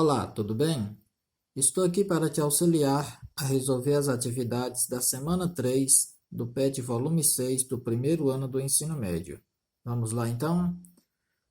Olá, tudo bem? Estou aqui para te auxiliar a resolver as atividades da semana 3 do PET volume 6 do primeiro ano do ensino médio. Vamos lá então?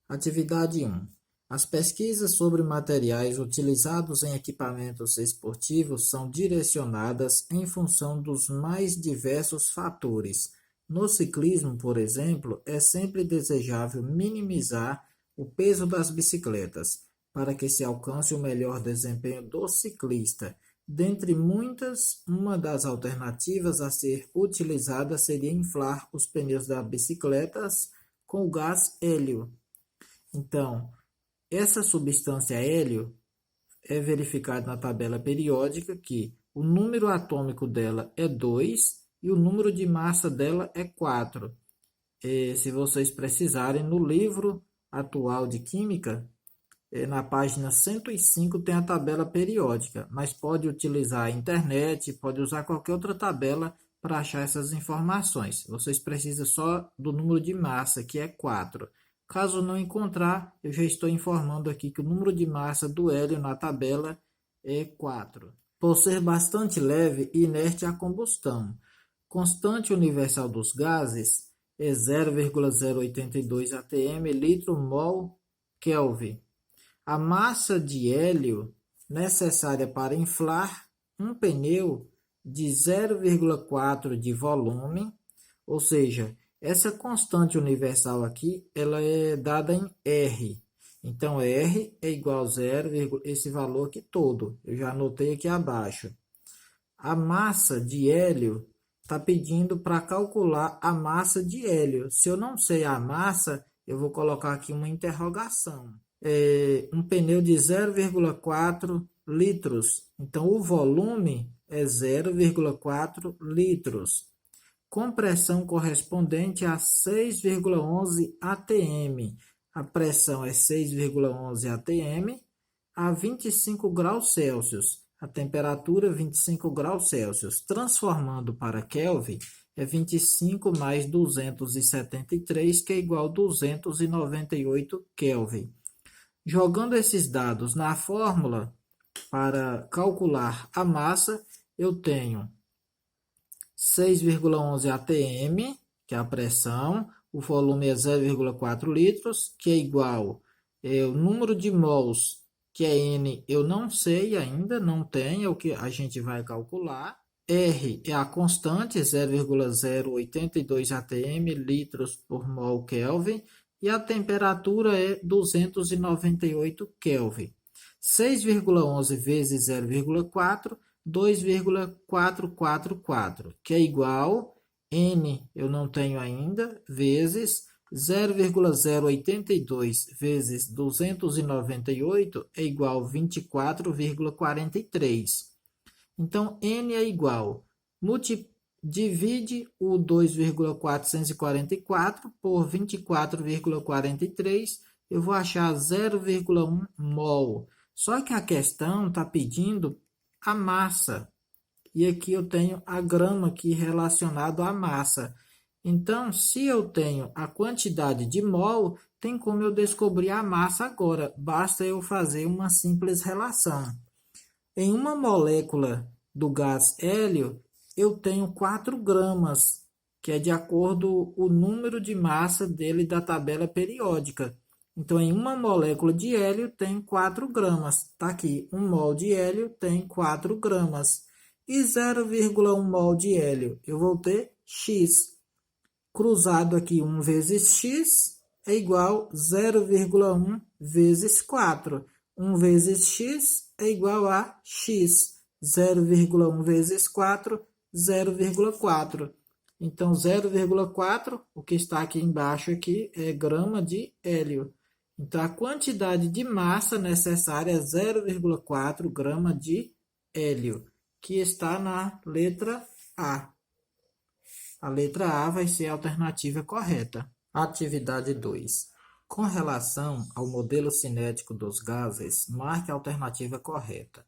Atividade 1. As pesquisas sobre materiais utilizados em equipamentos esportivos são direcionadas em função dos mais diversos fatores. No ciclismo, por exemplo, é sempre desejável minimizar o peso das bicicletas, para que se alcance o melhor desempenho do ciclista. Dentre muitas, uma das alternativas a ser utilizada seria inflar os pneus das bicicletas com o gás hélio. Então, essa substância hélio é verificada na tabela periódica que o número atômico dela é 2 e o número de massa dela é 4. Se vocês precisarem, no livro atual de Química, na página 105 tem a tabela periódica, mas pode utilizar a internet, pode usar qualquer outra tabela para achar essas informações. Vocês precisam só do número de massa, que é 4. Caso não encontrar, eu já estou informando aqui que o número de massa do hélio na tabela é 4. Por ser bastante leve e inerte à combustão, constante universal dos gases é 0,082 atm litro mol Kelvin. A massa de hélio necessária para inflar um pneu de 0,4 de volume, ou seja, essa constante universal aqui, ela é dada em R. Então, R é igual a 0, esse valor aqui todo. Eu já anotei aqui abaixo. A massa de hélio está pedindo para calcular a massa de hélio. Se eu não sei a massa, eu vou colocar aqui uma interrogação. Um pneu de 0,4 litros. Então, o volume é 0,4 litros. Com pressão correspondente a 6,11 atm. A pressão é 6,11 atm a 25 graus Celsius. A temperatura 25 graus Celsius. Transformando para Kelvin, é 25 mais 273, que é igual a 298 Kelvin. Jogando esses dados na fórmula para calcular a massa, eu tenho 6,11 atm, que é a pressão, o volume é 0,4 litros, que é igual o número de mols, que é N, eu não sei ainda, não tem, é o que a gente vai calcular. R é a constante, 0,082 atm, litros por mol Kelvin, e a temperatura é 298 Kelvin. 6,11 vezes 0,4, 2,444, que é igual, N eu não tenho ainda, vezes 0,082 vezes 298 é igual a 24,43. Então, N é igual, divide o 2,444 por 24,43, eu vou achar 0,1 mol. Só que a questão está pedindo a massa. E aqui eu tenho a grama aqui relacionado à massa. Então, se eu tenho a quantidade de mol, tem como eu descobrir a massa agora. Basta eu fazer uma simples relação. Em uma molécula do gás hélio, eu tenho 4 gramas, que é de acordo com o número de massa dele da tabela periódica. Então, em uma molécula de hélio tem 4 gramas. Está aqui, 1 mol de hélio tem 4 gramas. E 0,1 mol de hélio, eu vou ter X. Cruzado aqui, 1 vezes X é igual a 0,1 vezes 4. 1 vezes X é igual a X. 0,1 vezes 4, 0,4. Então, 0,4, o que está aqui embaixo aqui, é grama de hélio. Então, a quantidade de massa necessária é 0,4 grama de hélio, que está na letra A. A letra A vai ser a alternativa correta. Atividade 2. Com relação ao modelo cinético dos gases, marque a alternativa correta.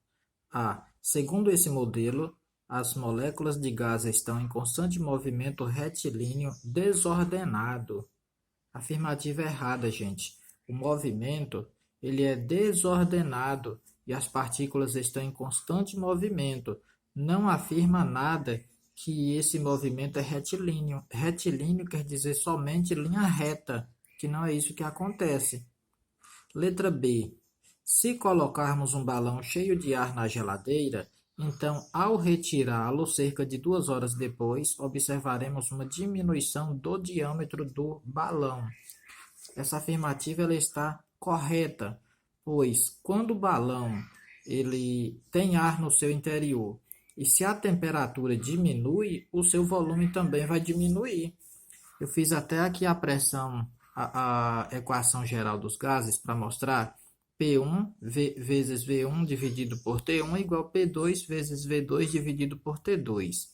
A. Segundo esse modelo, as moléculas de gás estão em constante movimento retilíneo desordenado. Afirmativa errada, gente. O movimento ele é desordenado e as partículas estão em constante movimento. Não afirma nada que esse movimento é retilíneo. Retilíneo quer dizer somente linha reta, que não é isso que acontece. Letra B. Se colocarmos um balão cheio de ar na geladeira, então, ao retirá-lo, cerca de 2 horas depois, observaremos uma diminuição do diâmetro do balão. Essa afirmativa ela está correta, pois quando o balão ele tem ar no seu interior e se a temperatura diminui, o seu volume também vai diminuir. Eu fiz até aqui a pressão, a equação geral dos gases para mostrar P1 vezes V1 dividido por T1 igual P2 vezes V2 dividido por T2.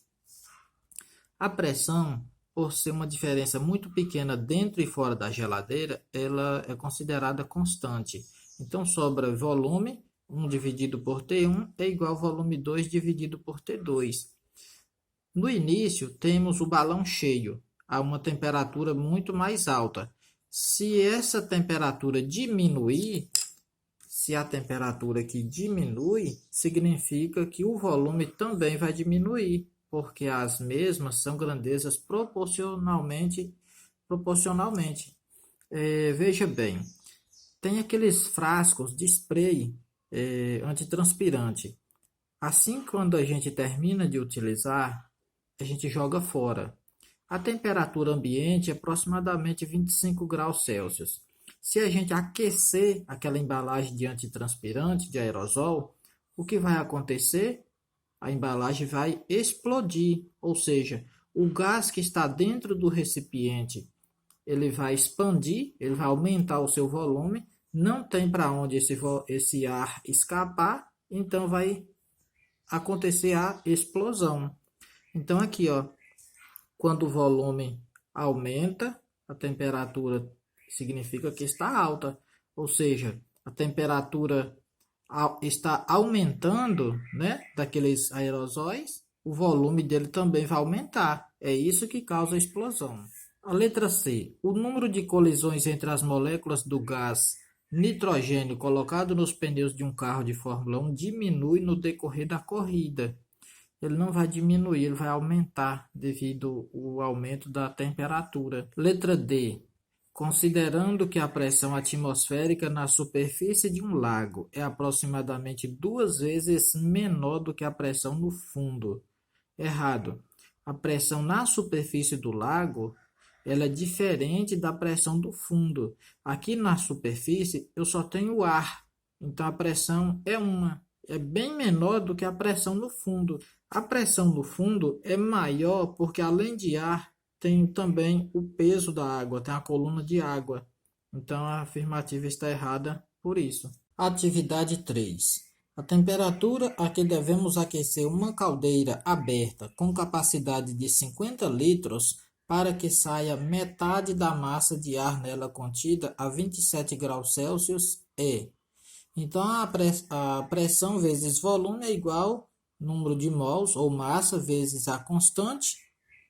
A pressão, por ser uma diferença muito pequena dentro e fora da geladeira, ela é considerada constante. Então, sobra volume 1 dividido por T1 é igual a volume 2 dividido por T2. No início, temos o balão cheio, a uma temperatura muito mais alta. Se essa temperatura diminuir, se a temperatura aqui diminui, significa que o volume também vai diminuir, porque as mesmas são grandezas proporcionalmente. Veja bem, tem aqueles frascos de spray antitranspirante. Assim, quando a gente termina de utilizar, a gente joga fora. A temperatura ambiente é aproximadamente 25 graus Celsius. Se a gente aquecer aquela embalagem de antitranspirante, de aerosol, o que vai acontecer? A embalagem vai explodir, ou seja, o gás que está dentro do recipiente, ele vai expandir, ele vai aumentar o seu volume, não tem para onde esse ar escapar, então vai acontecer a explosão. Então aqui, ó, quando o volume aumenta, a temperatura significa que está alta, ou seja, a temperatura está aumentando, né, daqueles aerosóis, o volume dele também vai aumentar. É isso que causa a explosão. A letra C. O número de colisões entre as moléculas do gás nitrogênio colocado nos pneus de um carro de Fórmula 1 diminui no decorrer da corrida. Ele não vai diminuir, ele vai aumentar devido ao aumento da temperatura. Letra D. Considerando que a pressão atmosférica na superfície de um lago é aproximadamente 2 vezes menor do que a pressão no fundo. Errado. A pressão na superfície do lago ela é diferente da pressão do fundo. Aqui na superfície eu só tenho ar, então a pressão é bem menor do que a pressão no fundo. A pressão no fundo é maior porque além de ar tem também o peso da água, tem a coluna de água. Então a afirmativa está errada por isso. Atividade 3. A temperatura a que devemos aquecer uma caldeira aberta com capacidade de 50 litros para que saia metade da massa de ar nela contida a 27 graus Celsius é. Então, a pressão vezes volume é igual número de mols ou massa vezes a constante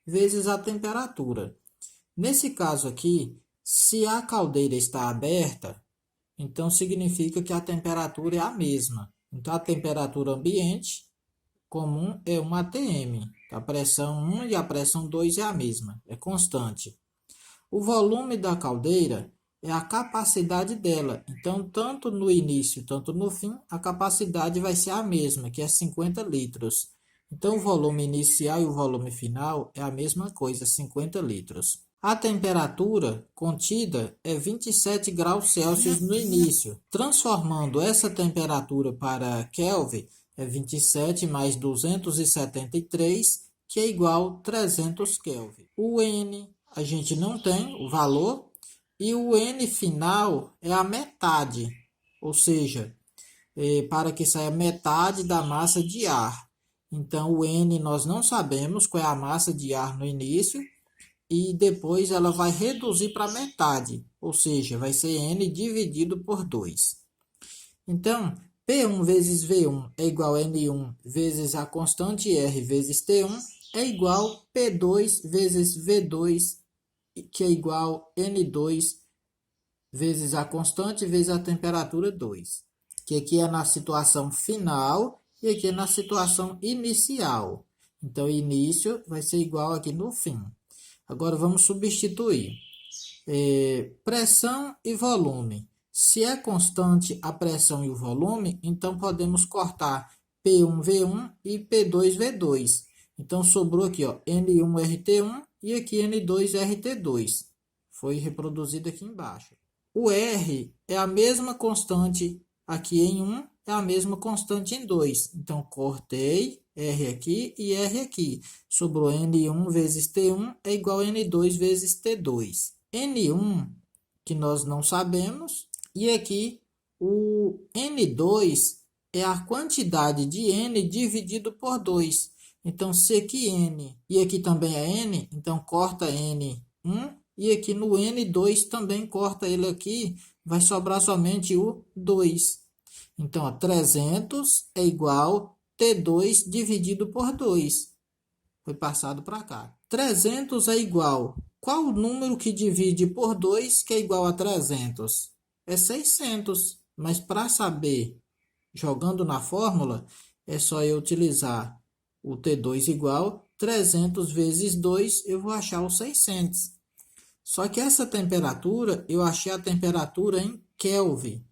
vezes a temperatura. Nesse caso aqui, se a caldeira está aberta, então significa que a temperatura é a mesma. Então, a temperatura ambiente comum é 1 atm. A pressão 1 e a pressão 2 é a mesma, é constante. O volume da caldeira é a capacidade dela. Então, tanto no início, tanto no fim, a capacidade vai ser a mesma, que é 50 litros. Então, o volume inicial e o volume final é a mesma coisa, 50 litros. A temperatura contida é 27 graus Celsius no início. Transformando essa temperatura para Kelvin, é 27 mais 273, que é igual a 300 Kelvin. O N a gente não tem o valor, e o N final é a metade, ou seja, para que saia metade da massa de ar. Então, o N nós não sabemos qual é a massa de ar no início, e depois ela vai reduzir para metade, ou seja, vai ser N dividido por 2. Então, P1 vezes V1 é igual a N1 vezes a constante R vezes T1 é igual a P2 vezes V2, que é igual a N2 vezes a constante vezes a temperatura 2. que aqui é na situação final e aqui é na situação inicial. Então, início vai ser igual aqui no fim. Agora, vamos substituir. Pressão e volume. Se é constante a pressão e o volume, então podemos cortar P1V1 e P2V2. Então, sobrou aqui, ó, N1RT1 e aqui N2RT2. Foi reproduzido aqui embaixo. O R é a mesma constante aqui em 1, é a mesma constante em 2. Então, cortei R aqui e R aqui. Sobrou N1 vezes T1 é igual a N2 vezes T2. N1, que nós não sabemos, e aqui o N2 é a quantidade de N dividido por 2. Então, se aqui N e aqui também é N, então corta N1 e aqui no N2 também corta ele aqui, vai sobrar somente o 2. Então, ó, 300 é igual T2 dividido por 2. Foi passado para cá. 300 é igual. Qual o número que divide por 2 que é igual a 300? É 600. Mas para saber, jogando na fórmula, é só eu utilizar o T2 igual 300 vezes 2, eu vou achar o 600. Só que essa temperatura, eu achei a temperatura em Kelvin.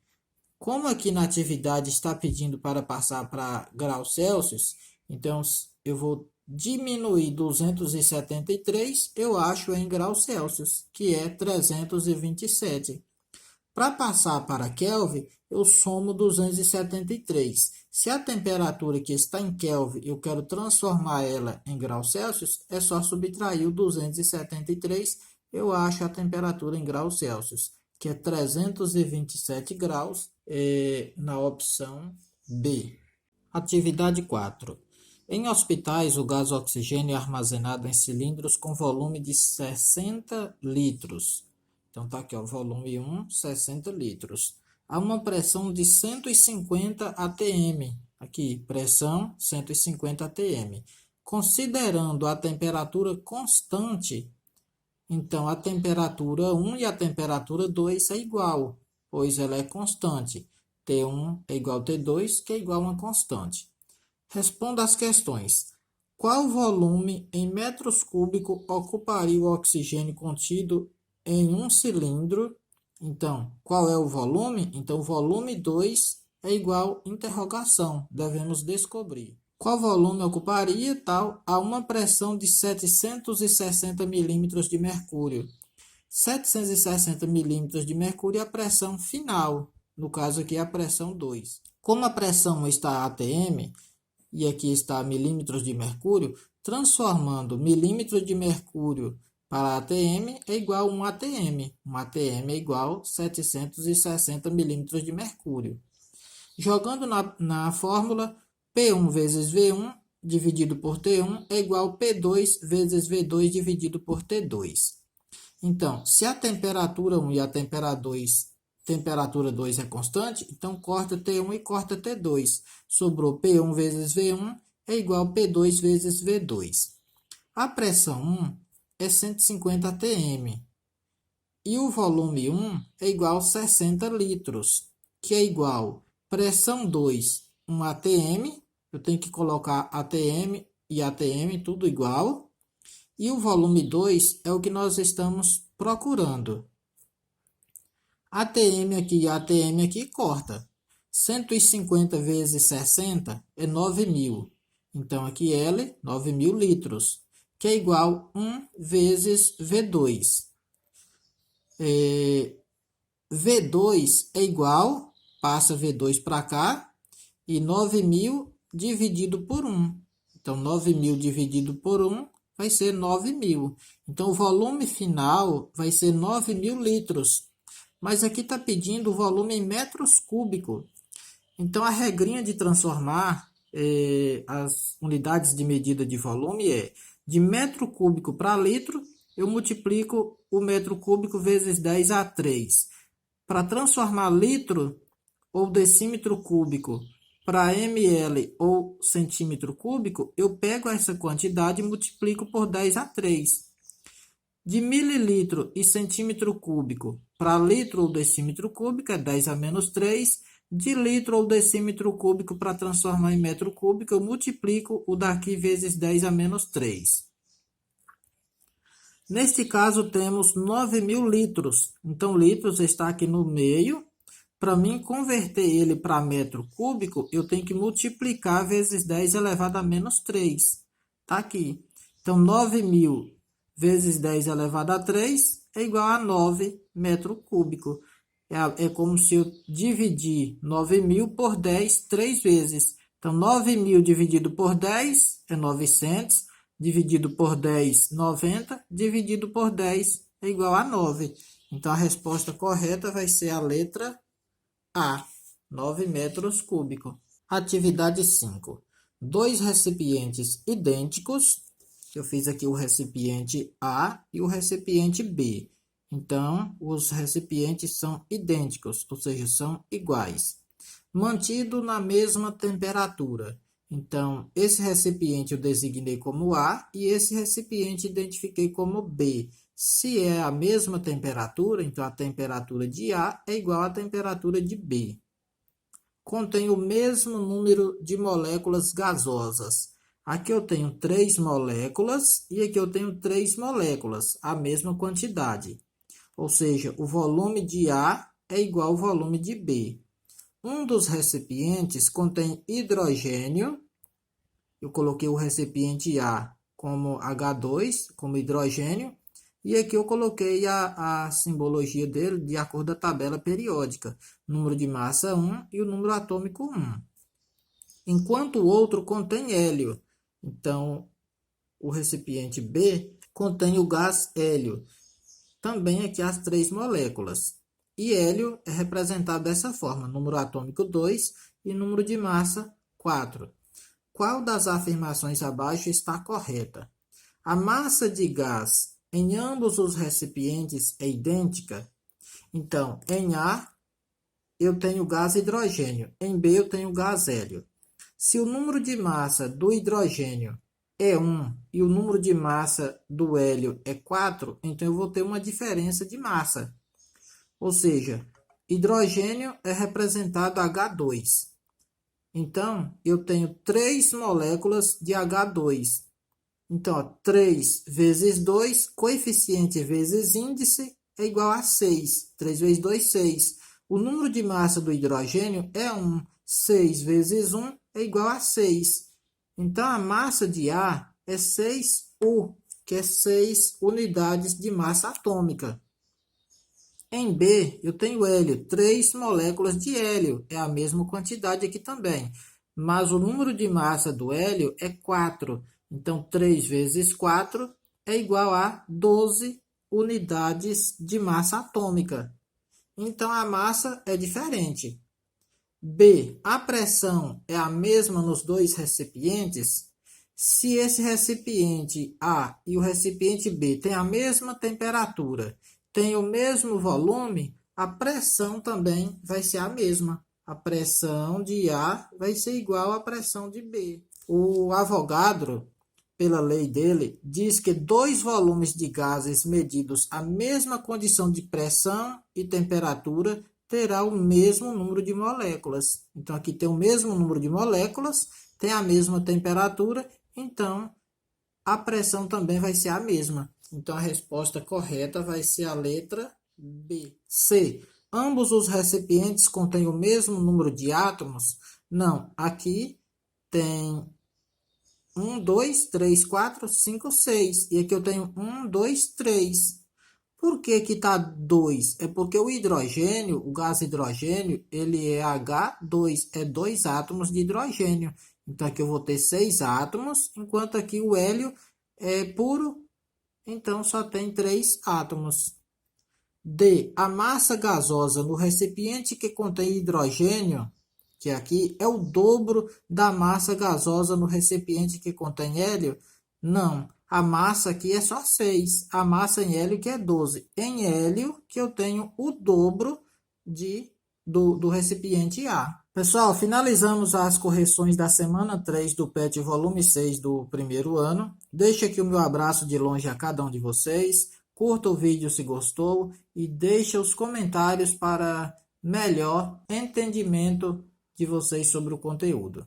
Como aqui na atividade está pedindo para passar para graus Celsius, então eu vou diminuir 273, eu acho em graus Celsius, que é 327. Para passar para Kelvin, eu somo 273. Se a temperatura que está em Kelvin, eu quero transformar ela em graus Celsius, é só subtrair o 273, eu acho a temperatura em graus Celsius, que é 327 graus, na opção B. Atividade 4. Em hospitais, o gás oxigênio é armazenado em cilindros com volume de 60 litros. Então, tá aqui, ó, volume 1, 60 litros. Há uma pressão de 150 atm. Aqui, pressão 150 atm. Considerando a temperatura constante, então a temperatura 1 e a temperatura 2 é igual, pois ela é constante. T1 é igual a T2, que é igual a uma constante. Responda às questões. Qual volume em metros cúbicos ocuparia o oxigênio contido em um cilindro? Então, qual é o volume? Então, volume 2 é igual interrogação. Devemos descobrir. Qual volume ocuparia tal a uma pressão de 760 milímetros de mercúrio? 760 milímetros de mercúrio é a pressão final. No caso aqui, é a pressão 2. Como a pressão está ATM, e aqui está milímetros de mercúrio, transformando milímetros de mercúrio para ATM é igual a 1 ATM. 1 ATM é igual a 760 milímetros de mercúrio. Jogando na fórmula, P1 vezes V1 dividido por T1 é igual a P2 vezes V2 dividido por T2. Então, se a temperatura 1 e a temperatura 2 é constante, então corta T1 e corta T2. Sobrou P1 vezes V1 é igual a P2 vezes V2. A pressão 1 é 150 atm. E o volume 1 é igual a 60 litros, que é igual a pressão 2, 1 atm. Eu tenho que colocar ATM e ATM, tudo igual. E o volume 2 é o que nós estamos procurando. ATM aqui e ATM aqui corta. 150 vezes 60 é 9.000. Então, aqui L, 9.000 litros, que é igual a 1 vezes V2. V2 é igual, passa V2 para cá, e 9.000 dividido por 1. Então, 9.000 dividido por 1 vai ser 9.000. Então, o volume final vai ser 9.000 litros. Mas aqui está pedindo o volume em metros cúbicos. Então, a regrinha de transformar as unidades de medida de volume é de metro cúbico para litro, eu multiplico o metro cúbico vezes 10 a 3. Para transformar litro ou decímetro cúbico para ml ou centímetro cúbico, eu pego essa quantidade e multiplico por 10 a 3. De mililitro e centímetro cúbico para litro ou decímetro cúbico é 10 a menos 3. De litro ou decímetro cúbico para transformar em metro cúbico, eu multiplico o daqui vezes 10 a menos 3. Neste caso, temos 9.000 litros. Então, litros está aqui no meio. Para mim converter ele para metro cúbico, eu tenho que multiplicar vezes 10 elevado a menos 3. Está aqui. Então, 9.000 vezes 10 elevado a 3 é igual a 9 metro cúbico. É como se eu dividir 9.000 por 10 3 vezes. Então, 9.000 dividido por 10 é 900. Dividido por 10, 90. Dividido por 10 é igual a 9. Então, a resposta correta vai ser a letra A, 9 metros cúbicos. Atividade 5. Dois recipientes idênticos. Eu fiz aqui o recipiente A e o recipiente B. Então, os recipientes são idênticos, ou seja, são iguais. Mantido na mesma temperatura. Então, esse recipiente eu designei como A e esse recipiente identifiquei como B. Se é a mesma temperatura, então a temperatura de A é igual à temperatura de B. Contém o mesmo número de moléculas gasosas. Aqui eu tenho 3 moléculas e aqui eu tenho 3 moléculas, a mesma quantidade. Ou seja, o volume de A é igual ao volume de B. Um dos recipientes contém hidrogênio. Eu coloquei o recipiente A como H2, como hidrogênio. E aqui eu coloquei a simbologia dele de acordo com a tabela periódica. Número de massa 1 e o número atômico 1. Enquanto o outro contém hélio. Então, o recipiente B contém o gás hélio. Também aqui as 3 moléculas. E hélio é representado dessa forma. Número atômico 2 e número de massa 4. Qual das afirmações abaixo está correta? A massa de gás em ambos os recipientes é idêntica? Então, em A, eu tenho gás hidrogênio. Em B, eu tenho gás hélio. Se o número de massa do hidrogênio é 1 e o número de massa do hélio é 4, então eu vou ter uma diferença de massa. Ou seja, hidrogênio é representado H2. Então, eu tenho 3 moléculas de H2. Então, ó, 3 vezes 2, coeficiente vezes índice, é igual a 6. 3 vezes 2, 6. O número de massa do hidrogênio é 1. 6 vezes 1 é igual a 6. Então, a massa de A é 6U, que é 6 unidades de massa atômica. Em B, eu tenho hélio, 3 moléculas de hélio, é a mesma quantidade aqui também. Mas o número de massa do hélio é 4. Então, 3 vezes 4 é igual a 12 unidades de massa atômica. Então, a massa é diferente. B, a pressão é a mesma nos dois recipientes? Se esse recipiente A e o recipiente B têm a mesma temperatura, têm o mesmo volume, a pressão também vai ser a mesma. A pressão de A vai ser igual à pressão de B. O Avogadro, pela lei dele, diz que 2 volumes de gases medidos à mesma condição de pressão e temperatura terá o mesmo número de moléculas. Então, aqui tem o mesmo número de moléculas, tem a mesma temperatura, então a pressão também vai ser a mesma. Então, a resposta correta vai ser a letra B. C. Ambos os recipientes contêm o mesmo número de átomos? Não, aqui tem 1, 2, 3, 4, 5, 6. E aqui eu tenho 1, 2, 3. Por que que está 2? É porque o hidrogênio, o gás hidrogênio, ele é H2, é 2 átomos de hidrogênio. Então, aqui eu vou ter 6 átomos, enquanto aqui o hélio é puro, então só tem 3 átomos. D. A massa gasosa no recipiente que contém hidrogênio, que aqui é o dobro da massa gasosa no recipiente que contém hélio? Não. A massa aqui é só 6. A massa em hélio que é 12. Em hélio que eu tenho o dobro do recipiente A. Pessoal, finalizamos as correções da semana 3 do PET volume 6 do primeiro ano. Deixe aqui o meu abraço de longe a cada um de vocês. Curta o vídeo se gostou e deixe os comentários para melhor entendimento de vocês sobre o conteúdo.